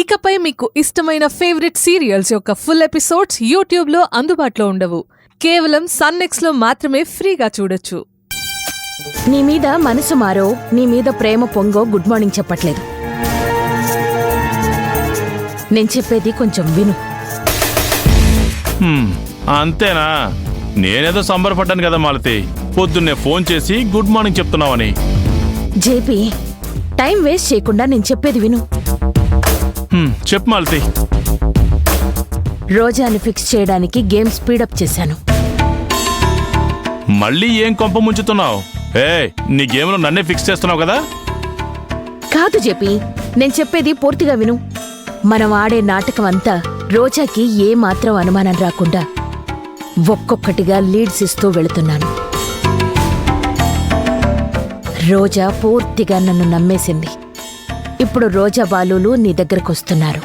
ఇకపై మీకు ఇష్టమైన ఫేవరెట్ సీరియల్స్ యొక్క ఫుల్ ఎపిసోడ్స్ యూట్యూబ్లో అందుబాటులో ఉండవు. కేవలం సన్నెక్స్లో మాత్రమే ఫ్రీగా చూడొచ్చు. నీ మీద మనసు మారో, నీ మీద ప్రేమ పొంగో గుడ్ మార్నింగ్ చెప్పట్లేదు. నేను చెప్పేది కొంచెం విను. అంతేనా? నేనేదో సంబరపడ్డాను కదా మాలతి, పొద్దున్నే ఫోన్ చేసి గుడ్ మార్నింగ్ చెప్తున్నావని. జేపీ, టైం వేస్ట్ చేయకుండా నేను చెప్పేది విను. చెప్పు మాలతి. రోజాని ఫిక్స్ చేయడానికి గేమ్ స్పీడప్ చేశాను. మళ్ళీ ఏం కొంప ముంచుతున్నావు? నీ గేమ్లో నన్నే ఫిక్స్ చేస్తున్నావు కదా? కాదు జేపీ, నేను చెప్పేది పూర్తిగా విను. మనం ఆడే నాటకం అంతా రోజాకి ఏ మాత్రం అనుమానం రాకుండా ఒక్కొక్కటిగా లీడ్స్ ఇస్తూ వెళుతున్నాను. రోజా పూర్తిగా నన్ను నమ్మేసింది. ఇప్పుడు రోజా బాలులు నీ దగ్గరకొస్తున్నారు.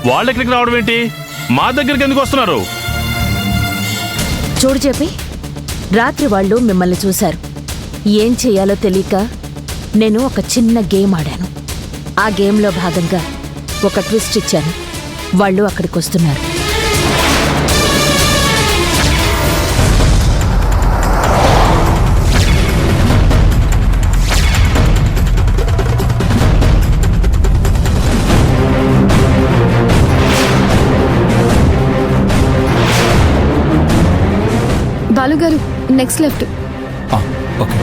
వాళ్ళెక్కడికి రావడం ఏంటి? మా దగ్గరికి ఎందుకు వస్తున్నారు? చూడు చెప్పి, రాత్రి వాళ్ళు మిమ్మల్ని చూశారు. ఏం చెయ్యాలో తెలియక నేను ఒక చిన్న గేమ్ ఆడాను. ఆ గేమ్లో భాగంగా ఒక ట్విస్ట్ ఇచ్చాను. వాళ్ళు అక్కడికి వస్తున్నారు. బాలుగారు, నెక్స్ట్ లెఫ్ట్. ఓకే.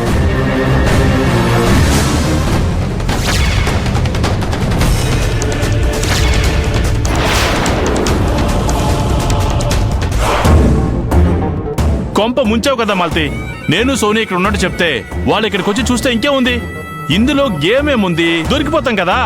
కొంప ముంచావు కదా మాలతి. నేను సోని ఇక్కడ ఉన్నట్టు చెప్తే వాళ్ళు ఇక్కడికి వచ్చి చూస్తే ఇంకేముంది? ఇందులో గేమ్ ఏముంది? దొరికిపోతాం కదా.